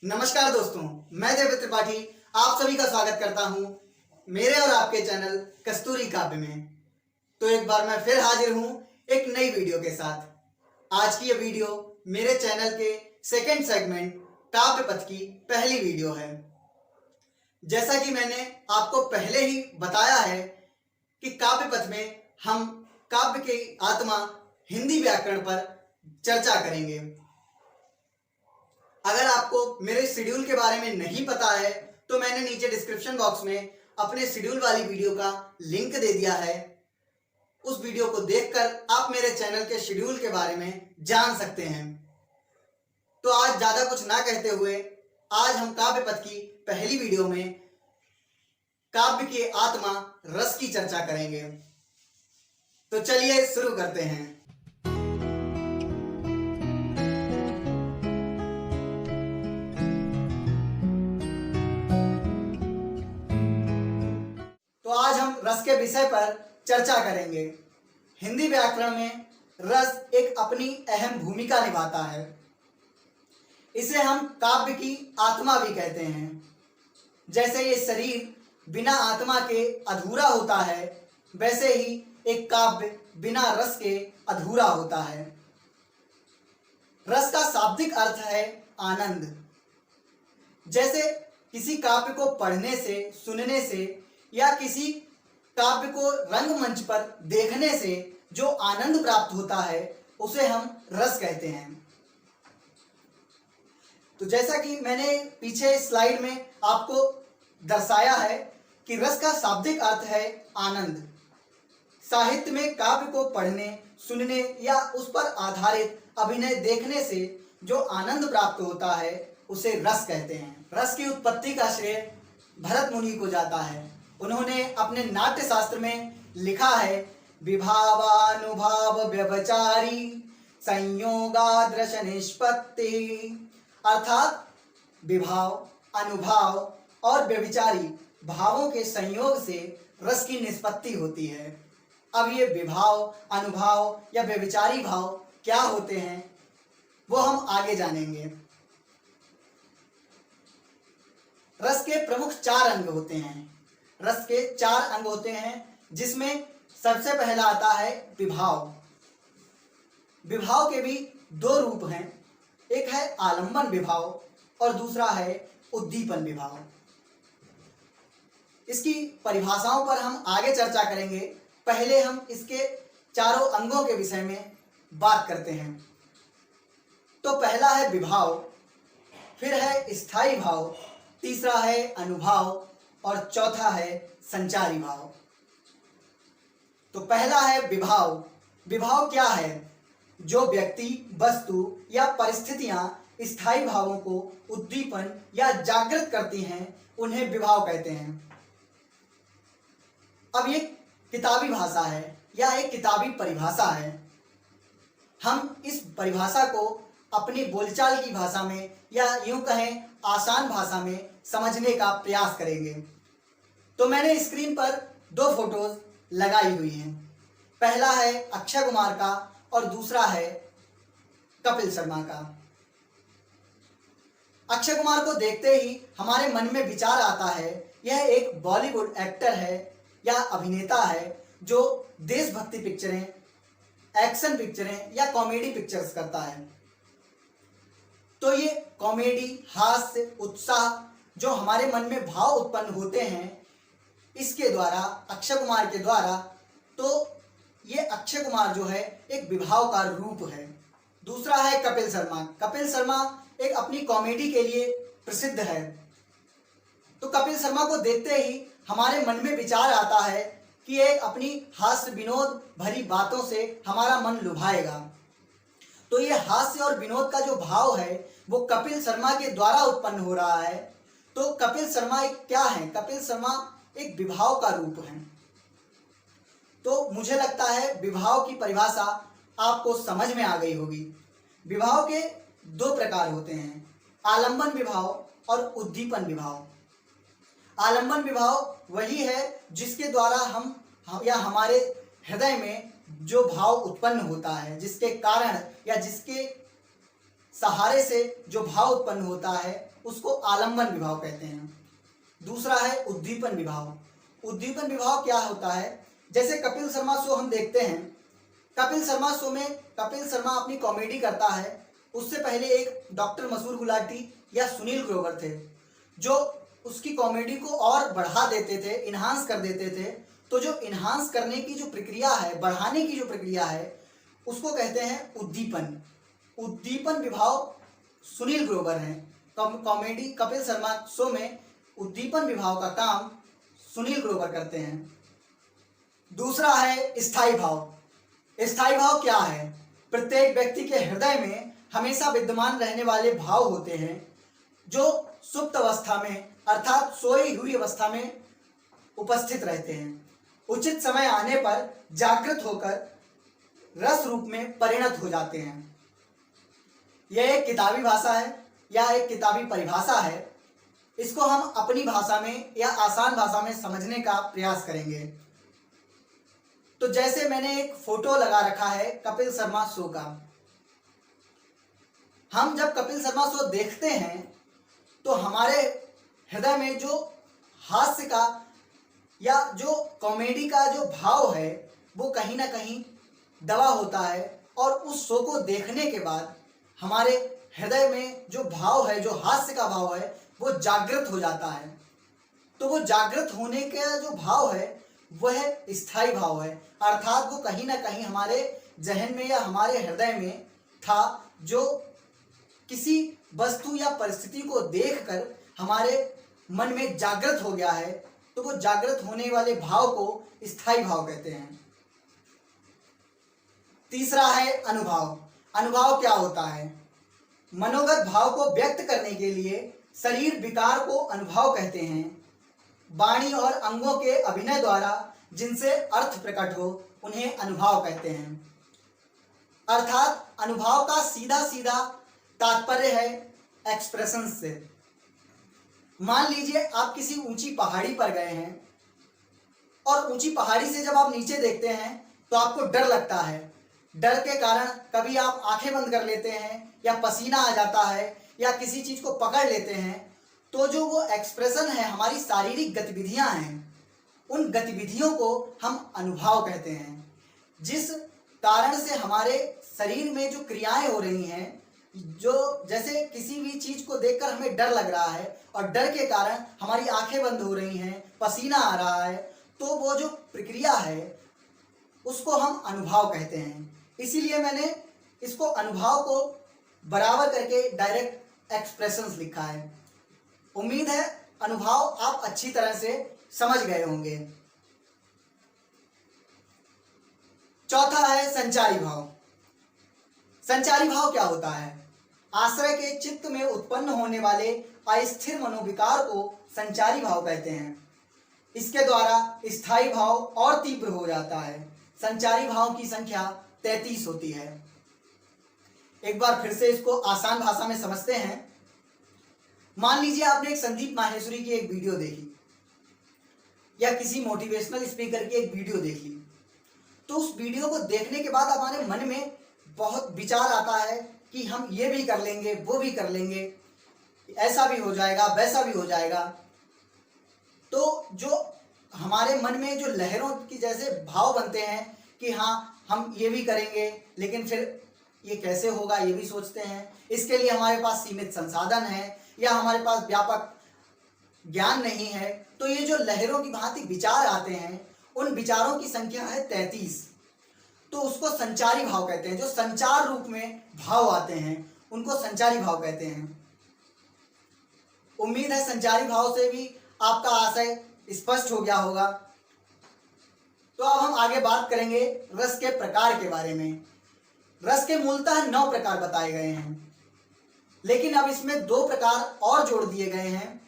नमस्कार दोस्तों, मैं देव त्रिपाठी आप सभी का स्वागत करता हूं मेरे और आपके चैनल कस्तूरी काव्य में। तो एक बार मैं फिर हाजिर हूं एक नई वीडियो के साथ। आज की ये वीडियो मेरे चैनल के सेकंड सेगमेंट काव्य पथ की पहली वीडियो है। जैसा कि मैंने आपको पहले ही बताया है कि काव्य पथ में हम काव्य की आत्मा हिंदी व्याकरण पर चर्चा करेंगे। अगर आपको मेरे शेड्यूल के बारे में नहीं पता है तो मैंने नीचे डिस्क्रिप्शन बॉक्स में अपने शेड्यूल वाली वीडियो का लिंक दे दिया है। उस वीडियो को देखकर आप मेरे चैनल के शेड्यूल के बारे में जान सकते हैं। तो आज ज्यादा कुछ ना कहते हुए आज हम काव्य पथ की पहली वीडियो में काव्य की आत्मा रस की चर्चा करेंगे। तो चलिए शुरू करते हैं। तो आज हम रस के विषय पर चर्चा करेंगे। हिंदी व्याकरण में रस एक अपनी अहम भूमिका निभाता है। इसे हम काव्य की आत्मा भी कहते हैं। जैसे ये शरीर बिना आत्मा के अधूरा होता है, वैसे ही एक काव्य बिना रस के अधूरा होता है। रस का शाब्दिक अर्थ है आनंद। जैसे किसी काव्य को पढ़ने से, सुनने से या किसी काव्य को रंगमंच पर देखने से जो आनंद प्राप्त होता है उसे हम रस कहते हैं। तो जैसा कि मैंने पीछे स्लाइड में आपको दर्शाया है कि रस का शाब्दिक अर्थ है आनंद। साहित्य में काव्य को पढ़ने, सुनने या उस पर आधारित अभिनय देखने से जो आनंद प्राप्त होता है उसे रस कहते हैं। रस की उत्पत्ति का श्रेय भरत मुनि को जाता है। उन्होंने अपने नाट्य शास्त्र में लिखा है, विभावानुभाव व्यभिचारी संयोगादृश निष्पत्ति। अर्थात विभाव, अनुभाव और व्यभिचारी भावों के संयोग से रस की निष्पत्ति होती है। अब ये विभाव, अनुभाव या व्यभिचारी भाव क्या होते हैं वो हम आगे जानेंगे। रस के प्रमुख 4 अंग होते हैं। रस के 4 अंग होते हैं जिसमें सबसे पहला आता है विभाव। विभाव के भी 2 रूप हैं, एक है आलंबन विभाव और दूसरा है उद्दीपन विभाव। इसकी परिभाषाओं पर हम आगे चर्चा करेंगे। पहले हम इसके चारों अंगों के विषय में बात करते हैं। तो पहला है विभाव, फिर है स्थायी भाव, तीसरा है अनुभाव और चौथा है संचारी भाव। तो पहला है विभाव। विभाव क्या है? जो व्यक्ति, वस्तु या परिस्थितियां स्थायी भावों को उद्दीपन या जागृत करती हैं उन्हें विभाव कहते हैं। अब ये किताबी भाषा है या एक किताबी परिभाषा है। हम इस परिभाषा को अपनी बोलचाल की भाषा में या यूं कहें आसान भाषा में समझने का प्रयास करेंगे। तो मैंने स्क्रीन पर 2 फोटोज लगाई हुई हैं। पहला है अक्षय कुमार का और दूसरा है कपिल शर्मा का। अक्षय कुमार को देखते ही हमारे मन में विचार आता है, यह एक बॉलीवुड एक्टर है या अभिनेता है जो देशभक्ति पिक्चरें, एक्शन पिक्चरें या कॉमेडी पिक्चर्स करता है। तो ये कॉमेडी, हास्य, उत्साह जो हमारे मन में भाव उत्पन्न होते हैं इसके द्वारा, अक्षय कुमार के द्वारा, तो ये अक्षय कुमार जो है एक विभाव का रूप है। दूसरा है कपिल शर्मा। कपिल शर्मा एक अपनी कॉमेडी के लिए प्रसिद्ध है। तो कपिल शर्मा को देखते ही हमारे मन में विचार आता है कि ये अपनी हास्य विनोद भरी बातों से हमारा मन लुभाएगा। तो ये हास्य और विनोद का जो भाव है वो कपिल शर्मा के द्वारा उत्पन्न हो रहा है। तो कपिल शर्मा एक क्या है? कपिल शर्मा एक विभाव का रूप है। तो मुझे लगता है विभाव की परिभाषा आपको समझ में आ गई होगी। विभाव के 2 प्रकार होते हैं, आलंबन विभाव और उद्दीपन विभाव। आलंबन विभाव वही है जिसके द्वारा हम या हमारे हृदय में जो भाव उत्पन्न होता है, जिसके कारण या जिसके सहारे से जो भाव उत्पन्न होता है उसको आलंबन विभाव कहते हैं। दूसरा है उद्दीपन विभाव। उद्दीपन विभाव क्या होता है? जैसे कपिल शर्मा शो हम देखते हैं, कपिल शर्मा शो में कपिल शर्मा अपनी कॉमेडी करता है, उससे पहले एक डॉक्टर मसूर गुलाटी या सुनील ग्रोवर थे जो उसकी कॉमेडी को और बढ़ा देते थे, इन्हांस कर देते थे। तो जो इन्हांस करने की जो प्रक्रिया है, बढ़ाने की जो प्रक्रिया है, उसको कहते हैं उद्दीपन। उद्दीपन विभाव सुनील ग्रोवर हैं। कॉमेडी कपिल शर्मा शो में उद्दीपन विभाव का काम सुनील ग्रोवर करते हैं। दूसरा है स्थायी भाव। स्थायी भाव क्या है? प्रत्येक व्यक्ति के हृदय में हमेशा विद्यमान रहने वाले भाव होते हैं जो सुप्त अवस्था में अर्थात सोई हुई अवस्था में उपस्थित रहते हैं। उचित समय आने पर जागृत होकर रस रूप में परिणत हो जाते हैं। यह एक किताबी भाषा है या एक किताबी परिभाषा है। इसको हम अपनी भाषा में या आसान भाषा में समझने का प्रयास करेंगे। तो जैसे मैंने एक फोटो लगा रखा है कपिल शर्मा शो का। हम जब कपिल शर्मा शो देखते हैं तो हमारे हृदय में जो हास्य का या जो कॉमेडी का जो भाव है वो कहीं ना कहीं दबा होता है, और उस शो को देखने के बाद हमारे हृदय में जो भाव है, जो हास्य का भाव है, वो जागृत हो जाता है। तो वो जागृत होने का जो भाव है वह स्थायी भाव है, अर्थात वो कहीं ना कहीं हमारे जहन में या हमारे हृदय में था, जो किसी वस्तु या परिस्थिति को देखकर हमारे मन में जागृत हो गया है। तो वो जागृत होने वाले भाव को स्थायी भाव कहते हैं। तीसरा है अनुभव। अनुभव क्या होता है? मनोगत भाव को व्यक्त करने के लिए शरीर विकार को अनुभव कहते हैं। वाणी और अंगों के अभिनय द्वारा जिनसे अर्थ प्रकट हो उन्हें अनुभव कहते हैं। अर्थात अनुभव का सीधा सीधा तात्पर्य है एक्सप्रेशन से। मान लीजिए आप किसी ऊंची पहाड़ी पर गए हैं और ऊंची पहाड़ी से जब आप नीचे देखते हैं तो आपको डर लगता है। डर के कारण कभी आप आंखें बंद कर लेते हैं या पसीना आ जाता है या किसी चीज को पकड़ लेते हैं। तो जो वो एक्सप्रेशन है, हमारी शारीरिक गतिविधियां हैं, उन गतिविधियों को हम अनुभव कहते हैं। जिस कारण से हमारे शरीर में जो क्रियाएं हो रही हैं, जो जैसे किसी भी चीज को देखकर हमें डर लग रहा है और डर के कारण हमारी आंखें बंद हो रही हैं, पसीना आ रहा है, तो वो जो प्रक्रिया है उसको हम अनुभव कहते हैं। इसीलिए मैंने इसको अनुभव को बराबर करके डायरेक्ट एक्सप्रेशंस लिखा है। उम्मीद है अनुभव आप अच्छी तरह से समझ गए होंगे। चौथा है संचारी भाव। संचारी भाव क्या होता है? आश्रय के चित्त में उत्पन्न होने वाले अस्थिर मनोविकार को संचारी भाव कहते हैं। इसके द्वारा स्थायी भाव और तीव्र हो जाता है। संचारी भाव की संख्या 33 होती है। एक बार फिर से इसको आसान भाषा में समझते हैं। मान लीजिए आपने एक संदीप माहेश्वरी की एक वीडियो देखी या किसी मोटिवेशनल स्पीकर की एक वीडियो देख ली। तो उस वीडियो को देखने के बाद हमारे मन में बहुत विचार आता है कि हम ये भी कर लेंगे, वो भी कर लेंगे, ऐसा भी हो जाएगा, वैसा भी हो जाएगा। तो जो हमारे मन में जो लहरों की जैसे भाव बनते हैं कि हाँ हम ये भी करेंगे, लेकिन फिर ये कैसे होगा ये भी सोचते हैं। इसके लिए हमारे पास सीमित संसाधन है या हमारे पास व्यापक ज्ञान नहीं है। तो ये जो लहरों की भांति विचार आते हैं, उन विचारों की संख्या है 33। तो उसको संचारी भाव कहते हैं। जो संचार रूप में भाव आते हैं उनको संचारी भाव कहते हैं। उम्मीद है संचारी भाव से भी आपका आशय स्पष्ट हो गया होगा। तो अब हम आगे बात करेंगे रस के प्रकार के बारे में। रस के मूलतः 9 प्रकार बताए गए हैं, लेकिन अब इसमें 2 प्रकार और जोड़ दिए गए हैं,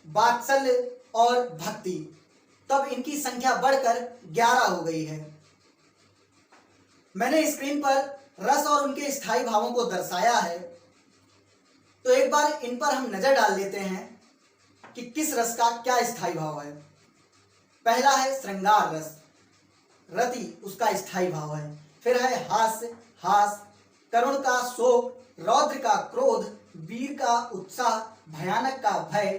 वात्सल्य और भक्ति। तब इनकी संख्या बढ़कर 11 हो गई है। मैंने स्क्रीन पर रस और उनके स्थायी भावों को दर्शाया है, तो एक बार इन पर हम नजर डाल लेते हैं कि किस रस का क्या स्थायी भाव है। पहला है श्रृंगार रस, रति उसका स्थायी भाव है। फिर है हास्य, हास, करुण का शोक, रौद्र का क्रोध, वीर का उत्साह, भयानक का भय,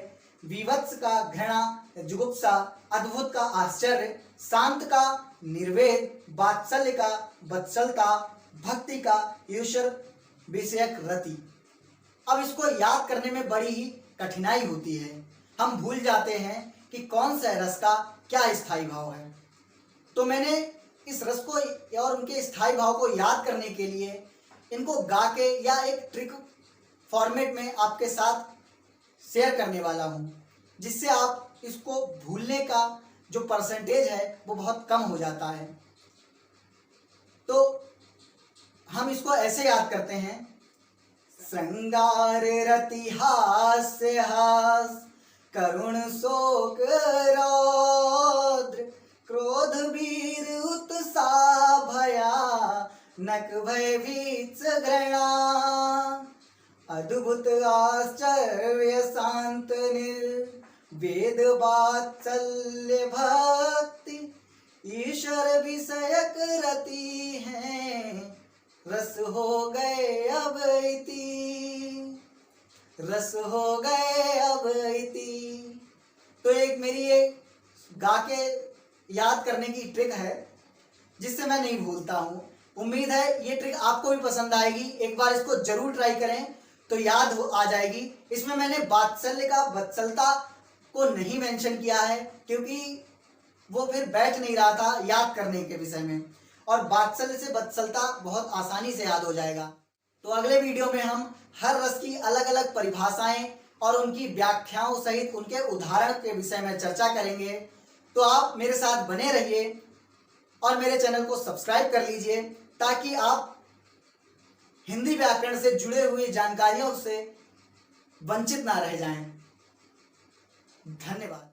विवत्स का घृणा जुगुप्सा, अद्भुत का आश्चर्य, शांत का निर्वेद, वात्सल्य का वत्सलता, भक्ति का ईश्वर विषयक रति। अब इसको याद करने में बड़ी ही कठिनाई होती है। हम भूल जाते हैं कि कौन सा रस का क्या स्थायी भाव है। तो मैंने इस रस को और उनके स्थायी भाव को याद करने के लिए इनको गा के या एक ट्रिक फॉर्मेट में आपके साथ शेयर करने वाला हूँ, जिससे आप इसको भूलने का जो परसेंटेज है वो बहुत कम हो जाता है। तो हम इसको ऐसे याद करते हैं। श्रृंगार रति हास्य हास, करुण शोक रौद्र, क्रोध वीर उत्साह भया, नक भय भीत्स घृणा, अद्भुत आश्चर्य शांत निर्वेद वात्सल्य भक्ति, ईश्वर विषयक रति हैं, रस हो गए अब इति, रस हो गए अब इति। तो एक मेरी ये गा के याद करने की ट्रिक है जिससे मैं नहीं भूलता हूँ। उम्मीद है ये ट्रिक आपको भी पसंद आएगी। एक बार इसको जरूर ट्राई करें तो याद आ जाएगी। इसमें मैंने वात्सल्य का वत्सलता को नहीं मेंशन किया है क्योंकि वो फिर बैठ नहीं रहा था याद करने के विषय में, और वात्सल्य से वत्सलता बहुत आसानी से याद हो जाएगा। तो अगले वीडियो में हम हर रस की अलग अलग परिभाषाएं और उनकी व्याख्याओं सहित उनके उदाहरण के विषय में चर्चा करेंगे। तो आप मेरे साथ बने रहिए और मेरे चैनल को सब्सक्राइब कर लीजिए ताकि आप हिंदी व्याकरण से जुड़े हुई जानकारियों से वंचित ना रह जाएं। धन्यवाद।